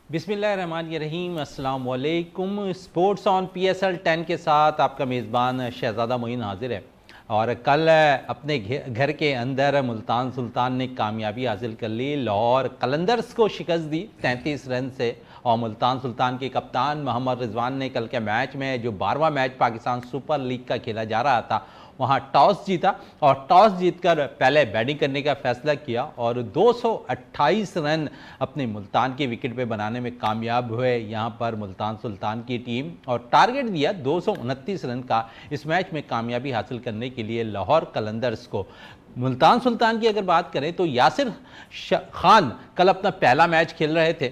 बिस्मिल्लाहिर्रहमानिर्रहीम, अस्सलाम वालेकुम। स्पोर्ट्स ऑन PSL 10 के साथ आपका मेज़बान शहज़ादा मोइन हाजिर है। और कल अपने घर के अंदर मुल्तान सुल्तान ने कामयाबी हासिल कर ली, लाहौर कलंदर्स को शिकस्त दी 33 रन से। और मुल्तान सुल्तान के कप्तान मोहम्मद रिजवान ने कल के मैच में, जो 12वां मैच पाकिस्तान सुपर लीग का खेला जा रहा था, वहाँ टॉस जीता और टॉस जीतकर पहले बैटिंग करने का फैसला किया और 228 रन अपने मुल्तान की विकेट पे बनाने में कामयाब हुए यहाँ पर मुल्तान सुल्तान की टीम। और टारगेट दिया 229 रन का इस मैच में कामयाबी हासिल करने के लिए लाहौर कलंदर्स को। मुल्तान सुल्तान की अगर बात करें तो यासिर खान कल अपना पहला मैच खेल रहे थे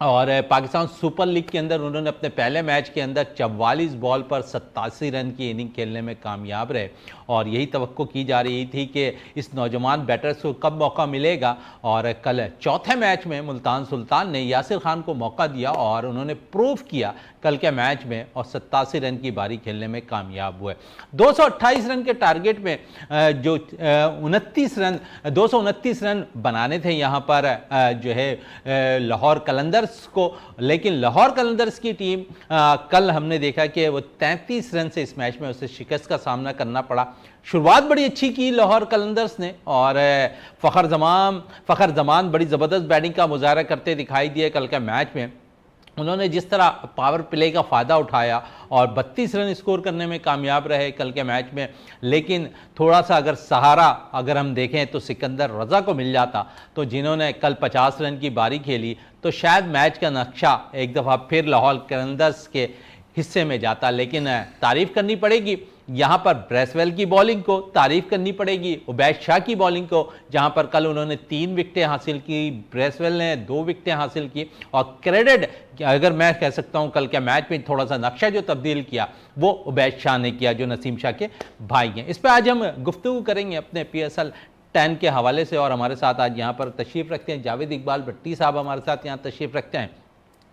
और पाकिस्तान सुपर लीग के अंदर उन्होंने अपने पहले मैच के अंदर 44 बॉल पर 87 रन की इनिंग खेलने में कामयाब रहे। और यही तवक्को की जा रही थी कि इस नौजवान बैटर्स को कब मौका मिलेगा। और कल चौथे मैच में मुल्तान सुल्तान ने यासिर खान को मौका दिया और उन्होंने प्रूव किया कल के मैच में और 87 रन की बारी खेलने में कामयाब हुए। 228 रन के टारगेट में जो 229 रन बनाने थे यहाँ पर जो है लाहौर कलंदर्स को, लेकिन लाहौर कलंदर्स की टीम कल हमने देखा कि वो 33 रन से इस मैच में उसे शिकस्त का सामना करना पड़ा। शुरुआत बड़ी अच्छी की लाहौर कलंदर्स ने और फ़खर जमान बड़ी ज़बरदस्त बैटिंग का मुजाहरा करते दिखाई दिए कल के मैच में। उन्होंने जिस तरह पावर प्ले का फ़ायदा उठाया और 32 रन स्कोर करने में कामयाब रहे कल के मैच में। लेकिन थोड़ा सा अगर सहारा अगर हम देखें तो सिकंदर रज़ा को मिल जाता, तो जिन्होंने कल 50 रन की बारी खेली, तो शायद मैच का नक्शा एक दफ़ा फिर लाहौर कलंदर्स के हिस्से में जाता। लेकिन तारीफ़ करनी पड़ेगी यहाँ पर ब्रेसवेल की बॉलिंग को, तारीफ़ करनी पड़ेगी उबैद शाह की बॉलिंग को, जहाँ पर कल उन्होंने 3 विकेटें हासिल की, ब्रेसवेल ने 2 विकेटें हासिल की। और क्रेडिट अगर मैं कह सकता हूँ कल के मैच में थोड़ा सा नक्शा जो तब्दील किया वो उबैद शाह ने किया, जो नसीम शाह के भाई हैं। इस पर आज हम गुफ्तगू करेंगे अपने PSL 10 के हवाले से। और हमारे साथ आज यहाँ पर तशरीफ़ रखते हैं जावेद इकबाल भट्टी साहब, हमारे साथ यहाँ तशरीफ़ रखते हैं,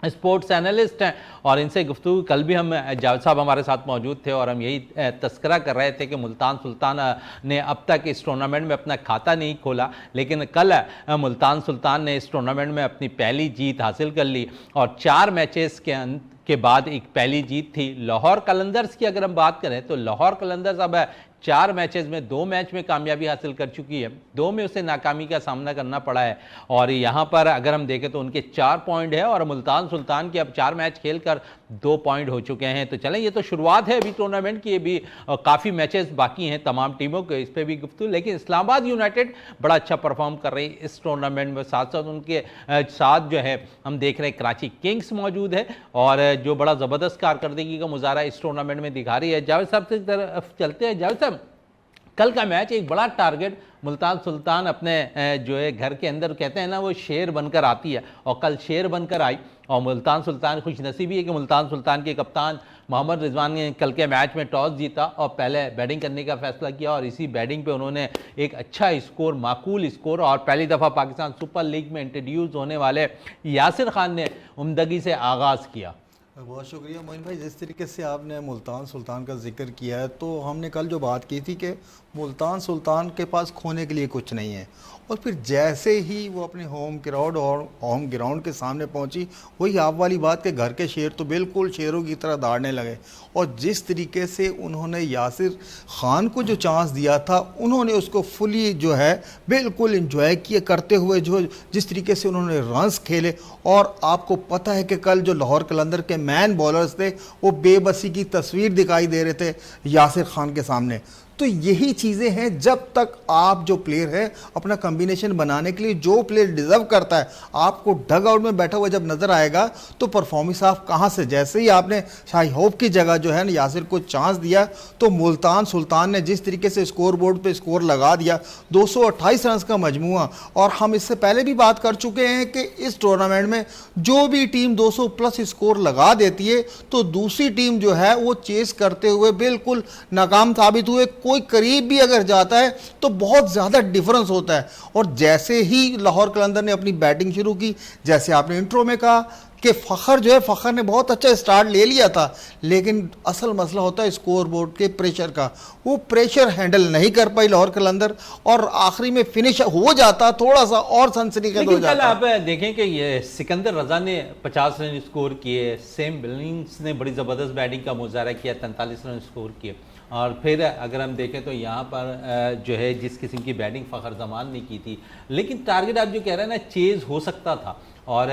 स्पोर्ट्स एनालिस्ट हैं। और इनसे गुफ्तगू, कल भी हम जावेद साहब हमारे साथ मौजूद थे और हम यही तस्करा कर रहे थे कि मुल्तान सुल्तान ने अब तक इस टूर्नामेंट में अपना खाता नहीं खोला, लेकिन कल मुल्तान सुल्तान ने इस टूर्नामेंट में अपनी पहली जीत हासिल कर ली और 4 मैचेस के बाद एक पहली जीत थी। लाहौर कलंदर्स की अगर हम बात करें तो लाहौर कलंदर्स अब 4 मैचेस में 2 मैच में कामयाबी हासिल कर चुकी है, 2 में उसे नाकामी का सामना करना पड़ा है। और यहाँ पर अगर हम देखें तो उनके 4 पॉइंट है और मुल्तान सुल्तान के अब 4 मैच खेलकर 2 पॉइंट हो चुके हैं। तो चलें, ये तो शुरुआत है अभी टूर्नामेंट की, अभी काफ़ी मैचेस बाकी हैं तमाम टीमों के, इस पर भी गुफ्तगू। लेकिन इस्लामाबाद यूनाइटेड बड़ा अच्छा परफॉर्म कर रही है इस टूर्नामेंट में। साथ साथ उनके साथ जो है हम देख रहे हैं कराची किंग्स मौजूद है और जो बड़ा ज़बरदस्त कारकर्दगी का मुजाहरा इस टूर्नामेंट में दिखा रही है। जावेद साहब से तरफ चलते हैं। जावेद साहब, कल का मैच एक बड़ा टारगेट मुल्तान सुल्तान अपने जो है घर के अंदर, कहते हैं ना वो शेर बनकर आती है, और कल शेर बनकर आई। और मुल्तान सुल्तान खुश नसीबी है कि मुल्तान सुल्तान के कप्तान मोहम्मद रिजवान ने कल के मैच में टॉस जीता और पहले बैटिंग करने का फैसला किया और इसी बैटिंग पे उन्होंने एक अच्छा स्कोर, माकूल स्कोर, और पहली दफ़ा पाकिस्तान सुपर लीग में इंट्रोड्यूस होने वाले यासिर खान ने उम्दगी से आगाज़ किया। बहुत शुक्रिया मोइन भाई। जिस तरीके से आपने मुल्तान सुल्तान का जिक्र किया है, तो हमने कल जो बात की थी कि मुल्तान सुल्तान के पास खोने के लिए कुछ नहीं है, और फिर जैसे ही वो अपने होम ग्राउंड के सामने पहुंची, वही आप वाली बात कि घर के शेर तो बिल्कुल शेरों की तरह दौड़ने लगे। और जिस तरीके से उन्होंने यासिर खान को जो चांस दिया था, उन्होंने उसको फुली जो है बिल्कुल इंजॉय किए करते हुए जिस तरीके से उन्होंने रन्स खेले। और आपको पता है कि कल जो लाहौर कलंदर के मैन बॉलर्स थे वो बेबसी की तस्वीर दिखाई दे रहे थे यासिर खान के सामने। तो यही चीज़ें हैं, जब तक आप जो प्लेयर है अपना कॉम्बिनेशन बनाने के लिए जो प्लेयर डिज़र्व करता है, आपको डग आउट में बैठा हुआ जब नज़र आएगा तो परफॉर्मेंस आप कहाँ से, जैसे ही आपने शाही होप की जगह जो है ना यासिर को चांस दिया, तो मुल्तान सुल्तान ने जिस तरीके से स्कोर बोर्ड पे स्कोर लगा दिया, 228 रन का मजमूआ। और हम इससे पहले भी बात कर चुके हैं कि इस टूर्नामेंट में जो भी टीम 200 प्लस स्कोर लगा देती है तो दूसरी टीम जो है वो चेस करते हुए बिल्कुल नाकाम साबित हुए। कोई करीब भी अगर जाता है तो बहुत ज़्यादा डिफरेंस होता है। और जैसे ही लाहौर कलंदर ने अपनी बैटिंग शुरू की, जैसे आपने इंट्रो में कहा कि फ़खर जो है, फ़खर ने बहुत अच्छा स्टार्ट ले लिया था, लेकिन असल मसला होता है स्कोर बोर्ड के प्रेशर का। वो प्रेशर हैंडल नहीं कर पाई लाहौर कलंदर और आखिरी में फिनिश हो जाता थोड़ा सा और सनसनीखेज हो लेकिन कल जाता। आप देखें कि ये सिकंदर रजा ने 50 रन स्कोर किए, सेम बिलिंग्स ने बड़ी ज़बरदस्त बैटिंग का मुजाहरा किया, 43 रन स्कोर किए। और फिर अगर हम देखें तो यहाँ पर जो है जिस किस्म की बैटिंग फ़खर जमान ने की थी, लेकिन टारगेट आप जो कह रहे हैं ना, चेज़ हो सकता था। और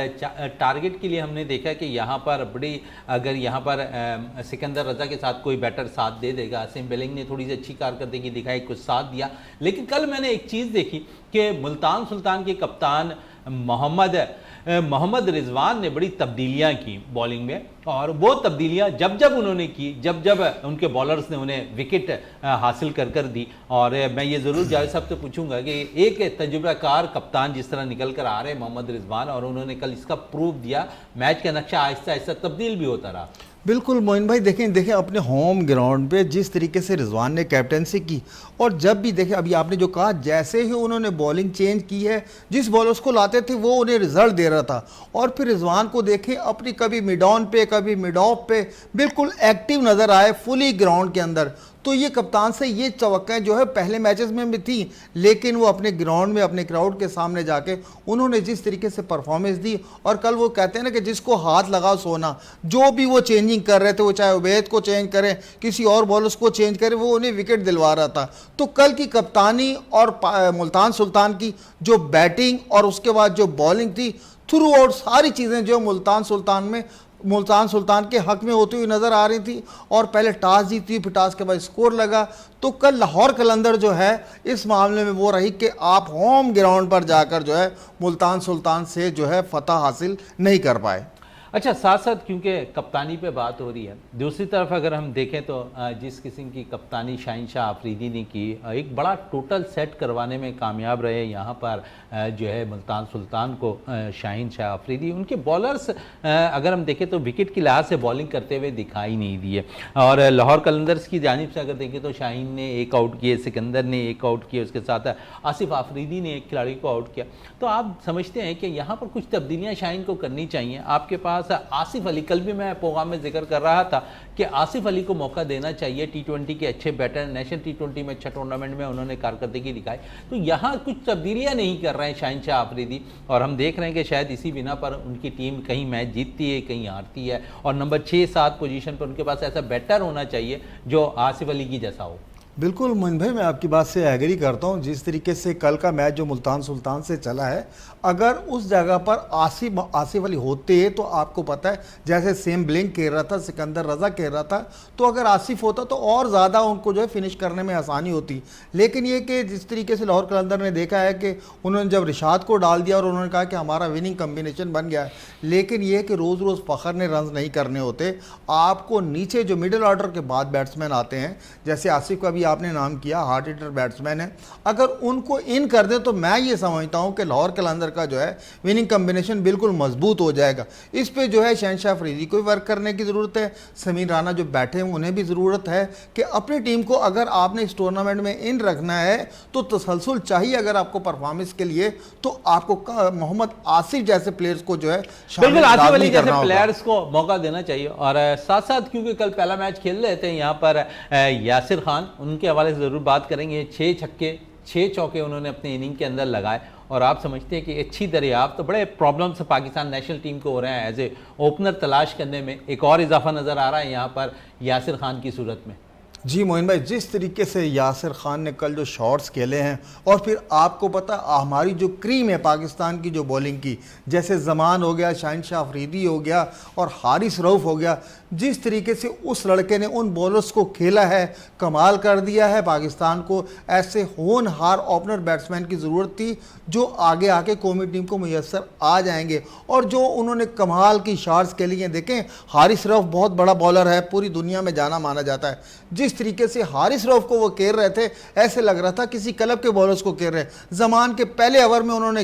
टारगेट के लिए हमने देखा कि यहाँ पर बड़ी, अगर यहाँ पर सिकंदर रजा के साथ कोई बैटर साथ दे देगा, सेम बिलिंग ने थोड़ी सी अच्छी कारकर्दगी दिखाई, कुछ साथ दिया। लेकिन कल मैंने एक चीज़ देखी कि मुल्तान सुल्तान के कप्तान मोहम्मद रिजवान ने बड़ी तब्दीलियां की बॉलिंग में, और वो तब्दीलियां जब जब उन्होंने की, जब जब उनके बॉलर्स ने उन्हें विकेट हासिल कर दी। और मैं ये ज़रूर जावेद साहब से पूछूंगा कि एक तजुर्बाकार कप्तान जिस तरह निकल कर आ रहे हैं मोहम्मद रिजवान, और उन्होंने कल इसका प्रूफ दिया, मैच का नक्शा आहिस्ता आहिस्ता तब्दील भी होता रहा। बिल्कुल मोइन भाई, देखें अपने होम ग्राउंड पे जिस तरीके से रिजवान ने कैप्टनसी की, और जब भी देखें अभी आपने जो कहा, जैसे ही उन्होंने बॉलिंग चेंज की है, जिस बॉलर्स को लाते थे वो उन्हें रिजल्ट दे रहा था। और फिर रिजवान को देखें अपनी कभी मिड ऑन पे कभी मिड ऑफ पे बिल्कुल एक्टिव नज़र आए फुली ग्राउंड के अंदर। तो ये कप्तान से ये तवक्काएं जो है पहले मैचेस में भी थी, लेकिन वो अपने ग्राउंड में अपने क्राउड के सामने जाके उन्होंने जिस तरीके से परफॉर्मेंस दी। और कल वो कहते हैं ना कि जिसको हाथ लगाओ सोना, जो भी वो चेंजिंग कर रहे थे, वो चाहे उबैद को चेंज करें, किसी और बॉलर्स को चेंज करें, वो उन्हें विकेट दिलवा रहा था। तो कल की कप्तानी और मुल्तान सुल्तान की जो बैटिंग और उसके बाद जो बॉलिंग थी, थ्रू आउट सारी चीज़ें जो मुल्तान सुल्तान के हक में होती हुई नज़र आ रही थी। और पहले टॉस जीती, फिर टॉस के बाद स्कोर लगा। तो कल लाहौर कलंदर जो है इस मामले में वो रही कि आप होम ग्राउंड पर जाकर जो है मुल्तान सुल्तान से जो है फतह हासिल नहीं कर पाए। अच्छा, साथ साथ क्योंकि कप्तानी पे बात हो रही है, दूसरी तरफ अगर हम देखें तो जिस किस्म की कप्तानी शाहीन शाह आफरीदी ने की, एक बड़ा टोटल सेट करवाने में कामयाब रहे यहाँ पर जो है मुल्तान सुल्तान को शाहीन शाह आफरीदी। उनके बॉलर्स अगर हम देखें तो विकेट की लिहाज से बॉलिंग करते हुए दिखाई नहीं दिए। और लाहौर कलंदर्स की जानिब से अगर देखें तो शाहीन ने एक आउट किए, सिकंदर ने एक आउट किए, उसके साथ आसिफ आफरीदी ने एक खिलाड़ी को आउट किया। तो आप समझते हैं कि यहाँ पर कुछ तब्दीलियाँ शाहीन को करनी चाहिए। आपके पास आसिफ अली, कल भी मैं प्रोग्राम में जिक्र कर रहा था कि आसिफ अली को मौका देना चाहिए, टी20 के अच्छे बैटर, नेशनल टी20 में अच्छा टूर्नामेंट में उन्होंने कारकर्दगी दिखाई। तो यहाँ कुछ तब्दीलियाँ नहीं कर रहे हैं शाहीन शाह आफरीदी, और हम देख रहे हैं कि शायद इसी बिना पर उनकी टीम कहीं मैच जीतती है, कहीं हारती है। और नंबर 6-7 पोजीशन पर उनके पास ऐसा बैटर होना चाहिए जो आसिफ अली की जैसा हो। बिल्कुल मोइन भाई, मैं आपकी बात से एग्री करता हूँ। जिस तरीके से कल का मैच जो मुल्तान सुल्तान से चला है, अगर उस जगह पर आसिफ अली होते तो आपको पता है जैसे सेम बिलिंग कह रहा था, सिकंदर रजा कह रहा था, तो अगर आसिफ होता तो और ज़्यादा उनको जो है फिनिश करने में आसानी होती। लेकिन ये कि जिस तरीके से लाहौर कलंदर ने देखा है कि उन्होंने जब रिशाद को डाल दिया और उन्होंने कहा कि हमारा विनिंग कम्बिनेशन बन गया है, लेकिन ये कि रोज़ रोज़ फ़खर ने रन नहीं करने होते। आपको नीचे जो मिडिल ऑर्डर के बाद बैट्समैन आते हैं, जैसे आसिफ का भी आपने नाम किया, हार्ड हिटर बैट्समैन है, अगर उनको इन कर दे तो मैं ये समझता हूँ कि लाहौर कलंदर का जो है विनिंग कम्बिनेशन बिल्कुल मजबूत हो जाएगा। इस पे जो है शहनशाह अफरीदी को वर्क करने की ज़रूरत है, समीर राना जो बैठे हैं उन्हें भी ज़रूरत है कि अपनी टीम को अगर आपने इस टूर्नामेंट में इन रखना है तो तसलसल चाहिए। अगर आपको परफॉर्मेंस के लिए तो आपको मोहम्मद आसिफ जैसे प्लेयर्स को जो है बिल्कुल आसिफ अली जैसे प्लेयर्स को मौका देना चाहिए। और साथ साथ क्योंकि कल पहला मैच खेल रहे थे यहाँ पर यासिर खान, उनके हवाले से ज़रूर बात करेंगे। 6 छक्के 6 चौके उन्होंने अपनी इनिंग के अंदर लगाए, और आप समझते हैं कि अच्छी दरियाफ्त तो बड़े प्रॉब्लम्स पाकिस्तान नेशनल टीम को हो रहे हैं एज ए ओपनर तलाश करने में। एक और इजाफा नज़र आ रहा है यहाँ पर यासिर खान की सूरत में। जी मोइन भाई, जिस तरीके से यासिर खान ने कल जो शॉट्स खेले हैं, और फिर आपको पता हमारी जो क्रीम है पाकिस्तान की जो बॉलिंग की, जैसे जमान हो गया, शाहीन शाह अफरीदी हो गया और हारिस रऊफ हो गया, जिस तरीके से उस लड़के ने उन बॉलर्स को खेला है, कमाल कर दिया है। पाकिस्तान को ऐसे होनहार ओपनर बैट्समैन की ज़रूरत थी जो आगे आके कौमी टीम को मुयस्सर आ जाएंगे, और जो उन्होंने कमाल की शॉट्स खेली हैं। देखें हारिस रऊफ बहुत बड़ा बॉलर है, पूरी दुनिया में जाना माना जाता है। जिस जिस तरीके से हारिस रऊफ को वो घेर रहे थे, ऐसे लग रहा था किसी क्लब के बॉलर्स को घेर रहे। जमान के पहले ओवर में उन्होंने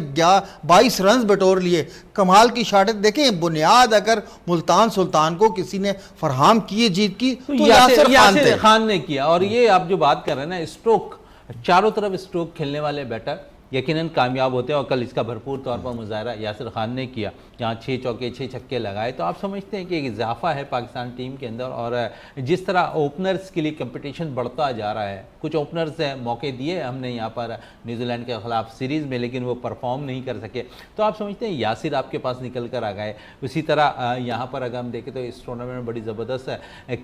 22 रन बटोर लिए, कमाल की शॉटें। देखें, बुनियाद अगर मुल्तान सुल्तान को किसी ने फरहाम की है जीत की तो यासिर खान ने किया। और ये आप जो बात कर रहे हैं ना, स्ट्रोक, चारों तरफ स्ट्रोक खेलने वाले बैटर यकीनन कामयाब होते हैं, और कल इसका भरपूर तौर पर मुजाहरा यासिर खान ने किया, जहाँ 6 चौके 6 छक्के लगाए। तो आप समझते हैं कि एक इजाफा है पाकिस्तान टीम के अंदर, और जिस तरह ओपनर्स के लिए कंपटीशन बढ़ता जा रहा है, कुछ ओपनर्स मौके दिए हमने यहाँ पर न्यूजीलैंड के खिलाफ सीरीज़ में, लेकिन वो परफॉर्म नहीं कर सके। तो आप समझते हैं यासिर आपके पास निकल कर आ गए। उसी तरह यहाँ पर अगर हम देखें तो इस टूर्नामेंट में बड़ी ज़बरदस्त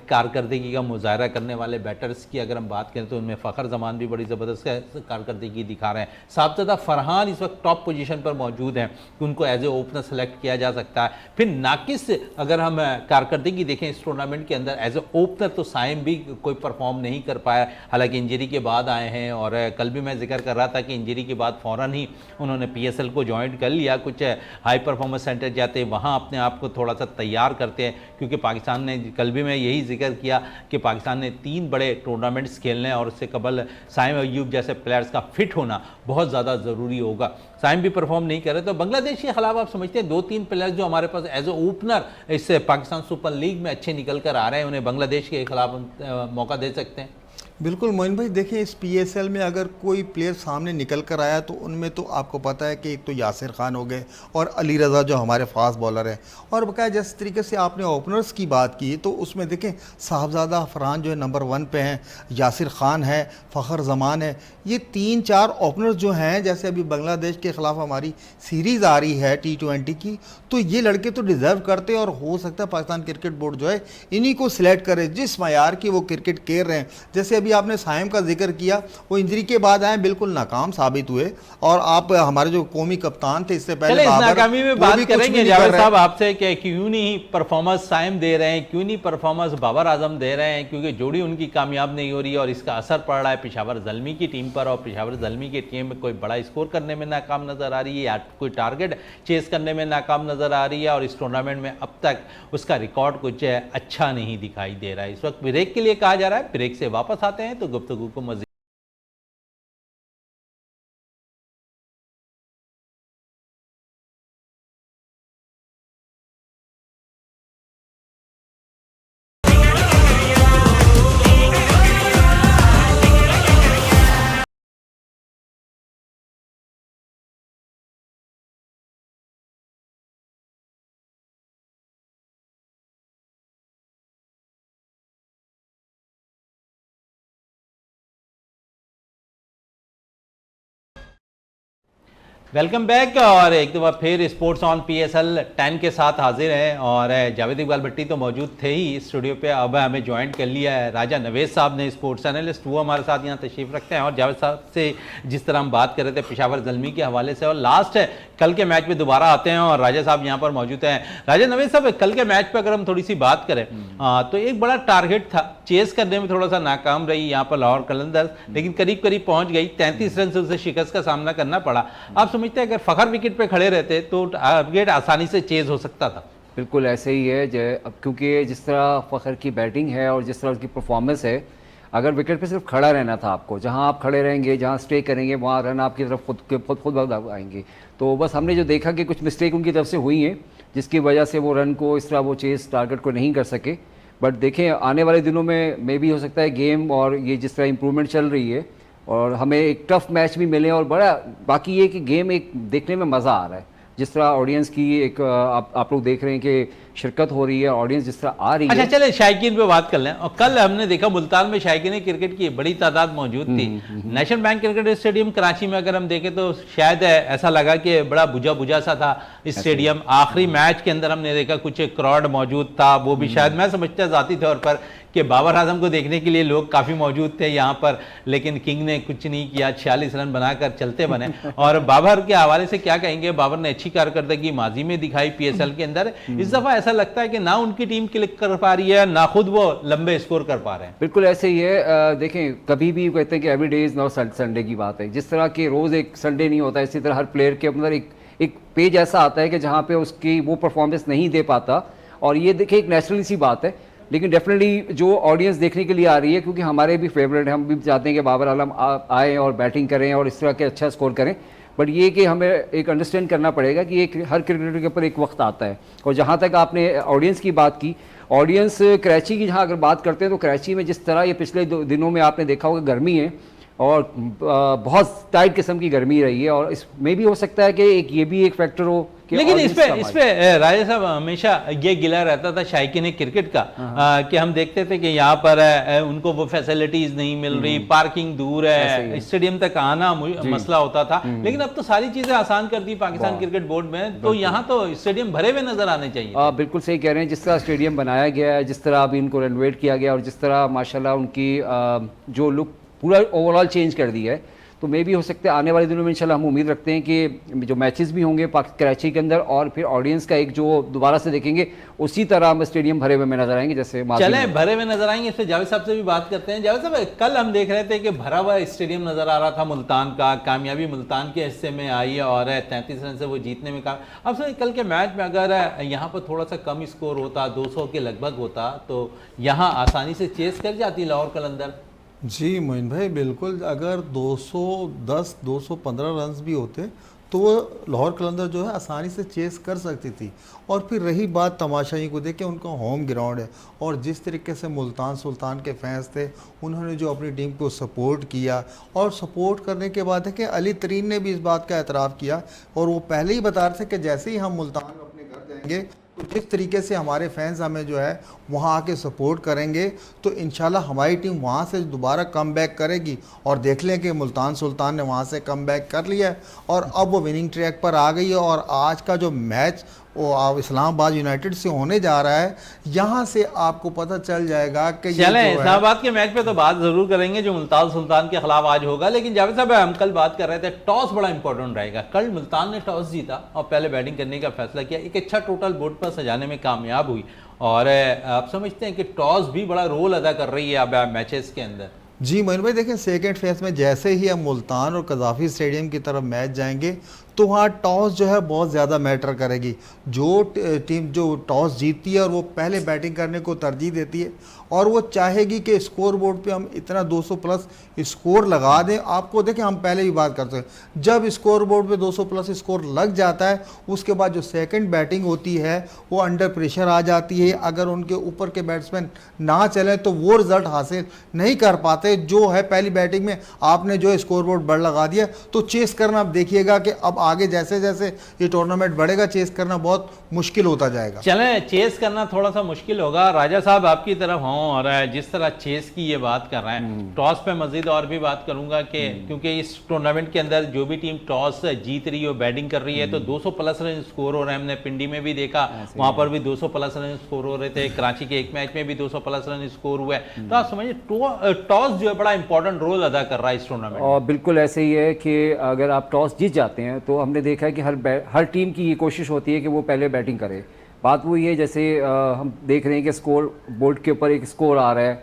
कारकर्दगी का मुजाहरा करने वाले बैटर्स की अगर हम बात करें तो उनमें फ़खर जमान भी बड़ी ज़बरदस्त कारकर्दगी दिखा रहे हैं। साबज़दा फरहान इस वक्त टॉप पोजीशन पर मौजूद हैं कि उनको एज ए ओपनर सेलेक्ट किया जा सकता है। फिर नाकिस अगर हम कारकर्दगी देखें इस टूर्नामेंट के अंदर एज ए ओपनर, तो साइम भी कोई परफॉर्म नहीं कर पाया, हालांकि इंजरी के बाद आए हैं। और कल भी मैं जिक्र कर रहा था कि इंजरी के बाद फ़ौरन ही उन्होंने PSL को ज्वाइन कर लिया, कुछ हाई परफॉर्मेंस सेंटर जाते वहाँ अपने आप को थोड़ा सा तैयार करते हैं, क्योंकि पाकिस्तान ने, कल भी मैं यही जिक्र किया कि पाकिस्तान ने 3 बड़े टूर्नामेंट्स खेलने हैं, और उससे कबल साइम अयूब जैसे प्लेयर्स का फिट होना बहुत ज़्यादा ज़रूरी होगा। साइम भी परफॉर्म नहीं कर रहे, तो बांग्लादेश के खिलाफ आप समझते हैं 2-3 प्लेयर्स जो हमारे पास एज ए ओपनर इस पाकिस्तान सुपर लीग में अच्छे निकल कर आ रहे हैं, उन्हें बांग्लादेश के खिलाफ मौका दे सकते हैं। बिल्कुल मोइन भाई, देखिए इस PSL में अगर कोई प्लेयर सामने निकल कर आया तो उनमें तो आपको पता है कि एक तो यासिर खान हो गए और अली रज़ा जो हमारे फास्ट बॉलर हैं, और बकाया जिस तरीके से आपने ओपनर्स की बात की तो उसमें देखें साहबजादा अफरान जो है नंबर 1 पे हैं, यासिर खान है, फ़खर जमान है, ये 3-4 ओपनर्स जो हैं, जैसे अभी बांग्लादेश के ख़िलाफ़ हमारी सीरीज़ आ रही है T20 की, तो ये लड़के तो डिज़र्व करते हैं, और हो सकता है पाकिस्तान क्रिकेट बोर्ड जो है इन्हीं को सिलेक्ट करे जिस मयार की वो क्रिकेट खेल रहे हैं। जैसे अभी आपने साइम का जिक्र किया, वो इंजरी के बाद आए, बिल्कुल नाकाम साबित हुए, और आप हमारे जो कौमी कप्तान थे इससे पहले इस नाकामी में बात करेंगे जावेद साहब आपसे कि क्यों नहीं परफॉर्मेंस साइम दे रहे हैं, क्यों नहीं परफॉर्मेंस बाबर आजम दे रहे हैं, क्योंकि जोड़ी उनकी कामयाब नहीं हो रही है, और इसका असर पड़ रहा है पेशावर ज़ल्मी की टीम पर, और पेशावर ज़ल्मी की टीम में कोई बड़ा स्कोर करने में नाकाम नजर आ रही है, या कोई टारगेट चेस करने में नाकाम नजर आ रही है, और इस टूर्नामेंट में अब तक उसका रिकॉर्ड कुछ अच्छा नहीं दिखाई दे रहा है। इस वक्त ब्रेक के लिए कहा जा रहा है, ब्रेक से वापस आते हैं तो गुफ्तगू को मज़ीद। वेलकम बैक, और एक दफ़ा फिर स्पोर्ट्स ऑन PSL 10 के साथ हाजिर हैं, और जावेद इकबाल भट्टी तो मौजूद थे ही स्टूडियो पे, अब हमें ज्वाइन कर लिया है राजा नवेद साहब ने, स्पोर्ट्स एनालिस्ट, वो हमारे साथ यहाँ तशरीफ़ रखते हैं। और जावेद साहब से जिस तरह हम बात कर रहे थे पेशावर ज़ल्मी के हवाले से, और लास्ट है कल के मैच में दोबारा आते हैं, और राजा साहब यहाँ पर मौजूद हैं। राजा नवेद साहब, कल के मैच पर अगर हम थोड़ी सी बात करें तो एक बड़ा टारगेट था, चेस करने में थोड़ा सा नाकाम रही यहाँ पर लाहौर कलंदर्स, लेकिन करीब करीब पहुँच गई, 33 रन से उसे शिकस्त का सामना करना पड़ा। आप समझते हैं अगर फ़खर विकेट पे खड़े रहते तो टारगेट आसानी से चेज हो सकता था? बिल्कुल ऐसे ही है अब क्योंकि जिस तरह फ़खर की बैटिंग है और जिस तरह उसकी परफॉर्मेंस है, अगर विकेट पे सिर्फ खड़ा रहना था आपको, जहां आप खड़े रहेंगे, जहां स्टे करेंगे, वहां रन आपकी तरफ खुद आएंगे। तो बस हमने जो देखा कि कुछ मिस्टेक उनकी तरफ से हुई हैं, जिसकी वजह से वो रन को इस तरह वो चेस टारगेट को नहीं कर सके। बट देखें आने वाले दिनों में मे भी हो सकता है गेम और ये जिस तरह इम्प्रूवमेंट चल रही है और हमें एक टफ मैच भी मिले, और बड़ा बाकी ये कि गेम एक देखने में मज़ा आ रहा है, जिस तरह ऑडियंस की एक आप लोग देख रहे हैं कि शिरकत हो रही है, ऑडियंस जिस तरह आ रही है। अच्छा चले शायकीन पे बात कर लें। और कल हमने देखा मुल्तान में शायकीन क्रिकेट की बड़ी तादाद मौजूद थी। National bank cricket stadium Karachi में अगर हम देखें तो शायद ऐसा लगा कि बड़ा बुझा बुझा सा था स्टेडियम। आखिरी मैच के अंदर हमने देखा कुछ क्राउड मौजूद था, वो भी शायद मैं समझता ज़ाती तौर पर कि बाबर आजम को देखने के लिए लोग काफ़ी मौजूद थे यहाँ पर, लेकिन किंग ने कुछ नहीं किया, 46 रन बनाकर चलते बने। और बाबर के हवाले से क्या कहेंगे? बाबर ने अच्छी कारकर्दगी माजी में दिखाई PSL के अंदर, इस दफ़ा ऐसा लगता है कि ना उनकी टीम क्लिक कर पा रही है, ना खुद वो लंबे स्कोर कर पा रहे हैं। बिल्कुल ऐसे ही है। देखें कभी भी कहते हैं कि every day is not Sunday की बात है। जिस तरह कि रोज़ एक संडे नहीं होता, इसी तरह हर प्लेयर के अंदर एक पेज ऐसा आता है कि जहाँ पे उसकी वो परफॉर्मेंस नहीं दे पाता, और ये देखिए एक नेचुरल सी बात है। लेकिन डेफिनेटली जो ऑडियंस देखने के लिए आ रही है, क्योंकि हमारे भी फेवरेट हैं, हम भी चाहते हैं कि बाबर आलम आए और बैटिंग करें और इस तरह के अच्छा स्कोर करें, बट ये कि हमें एक अंडरस्टैंड करना पड़ेगा कि एक हर क्रिकेटर के ऊपर एक वक्त आता है। और जहाँ तक आपने ऑडियंस की बात की, ऑडियंस कराची की जहाँ अगर बात करते हैं तो कराची में जिस तरह ये पिछले दिनों में आपने देखा होगा गर्मी है और बहुत टाइट किस्म की गर्मी रही है, और इसमें भी हो सकता है कि एक ये भी एक फैक्टर हो कि लेकिन audience कम इस आए। पे राजा साहब हमेशा ये गिला रहता था शायकीन क्रिकेट का कि हम देखते थे कि यहाँ पर उनको वो फैसिलिटीज नहीं मिल रही, पार्किंग दूर है, स्टेडियम तक आना मसला होता था। लेकिन अब तो सारी चीजें आसान कर दी पाकिस्तान क्रिकेट बोर्ड में, तो यहाँ तो स्टेडियम भरे हुए नजर आने चाहिए। बिल्कुल सही कह रहे हैं, जिस तरह स्टेडियम बनाया गया है, जिस तरह अभी इनको रेनोवेट किया गया और जिस तरह माशाल्लाह उनकी जो लुक पूरा ओवरऑल चेंज कर दी है, तो मे भी हो सकता है आने वाले दिनों में इंशाल्लाह हम उम्मीद रखते हैं कि जो मैचेस भी होंगे कराची के अंदर और फिर ऑडियंस का एक जो दोबारा से देखेंगे उसी तरह हम स्टेडियम भरे हुए में नजर आएंगे जैसे चले भरे हुए नजर आएंगे। इससे जावेद साहब से भी बात करते हैं। जावेद साहब, कल हम देख रहे थे कि भरा हुआ स्टेडियम नजर आ रहा था मुल्तान का, कामयाबी मुल्तान के हिस्से में आई और 33 रन से वो जीतने में काम। अब सर कल के मैच में अगर यहाँ पर थोड़ा सा कम स्कोर होता, 200 के लगभग होता, तो यहाँ आसानी से चेस कर जाती लाहौर कलंदर। जी मोइन भाई बिल्कुल, अगर 210 215 रन्स भी होते तो वो लाहौर कलंदर जो है आसानी से चेस कर सकती थी। और फिर रही बात तमाशाई को देख के, उनका होम ग्राउंड है और जिस तरीके से मुल्तान सुल्तान के फैंस थे उन्होंने जो अपनी टीम को सपोर्ट किया, और सपोर्ट करने के बाद है कि अली तरीन ने भी इस बात का एतराफ़ किया और वो पहले ही बता रहे थे कि जैसे ही हम मुल्तान अपने घर जाएंगे तो जिस तरीके से हमारे फैंस हमें जो है वहाँ आके सपोर्ट करेंगे तो इंशाल्लाह हमारी टीम वहाँ से दोबारा कम बैक करेगी। और देख लें कि मुल्तान सुल्तान ने वहाँ से कम बैक कर लिया है और अब वो विनिंग ट्रैक पर आ गई है। और आज का जो मैच वो अब इस्लामाबाद यूनाइटेड से होने जा रहा है, यहाँ से आपको पता चल जाएगा कि ये चलें जो है इस्लामाबाद के मैच पे तो बात जरूर करेंगे जो मुल्तान सुल्तान के खिलाफ आज होगा। लेकिन जावेद साहब, हम कल बात कर रहे थे टॉस बड़ा इंपॉर्टेंट रहेगा। कल मुल्तान ने टॉस जीता और पहले बैटिंग करने का फैसला किया, एक अच्छा टोटल बोर्ड पर सजाने में कामयाब हुई। और आप समझते हैं कि टॉस भी बड़ा रोल अदा कर रही है अब मैचेस के अंदर। जी मोइन भाई देखें, सेकेंड फेज में जैसे ही हम मुल्तान और कजाफी स्टेडियम की तरफ मैच जाएंगे तो वहाँ टॉस जो है बहुत ज़्यादा मैटर करेगी। जो टीम जो टॉस जीतती है और वो पहले बैटिंग करने को तरजीह देती है और वो चाहेगी कि स्कोर बोर्ड पे हम इतना 200 प्लस स्कोर लगा दें। आपको देखें, हम पहले भी बात करते हैं, जब स्कोर बोर्ड पे 200 प्लस स्कोर लग जाता है उसके बाद जो सेकंड बैटिंग होती है वो अंडर प्रेशर आ जाती है। अगर उनके ऊपर के बैट्समैन ना चलें तो वो रिजल्ट हासिल नहीं कर पाते जो है पहली बैटिंग में आपने जो स्कोर बोर्ड बड़ लगा दिया। तो चेस करना आप देखिएगा कि अब आगे जैसे जैसे ये टूर्नामेंट बढ़ेगा चेस करना बहुत मुश्किल होता जाएगा। चलें चेस करना थोड़ा सा मुश्किल होगा। राजा साहब आपकी तरफ हों, और जिस तरह चेस की ये बात कर रहे हैं, टॉस पे मजीद और भी बात करूंगा कि क्योंकि इस टूर्नामेंट के अंदर जो भी टीम टॉस जीत रही है बैटिंग कर रही है तो 200 प्लस रन स्कोर हो रहे हैं। हमने पिंडी में भी देखा, वहां पर भी 200 प्लस रन स्कोर हो रहे थे। कराची के एक मैच में भी 200 प्लस रन स्कोर हुए। तो आप समझिए टॉस जो है बड़ा इंपॉर्टेंट रोल अदा कर रहा है इस टूर्नामेंट। और बिल्कुल ऐसे ही है कि अगर आप टॉस जीत जाते हैं तो हमने देखा है कि हर टीम की ये कोशिश होती है कि वो पहले बैटिंग करे। बात वो ये, जैसे हम देख रहे हैं कि स्कोर बोर्ड के ऊपर एक स्कोर आ रहा है,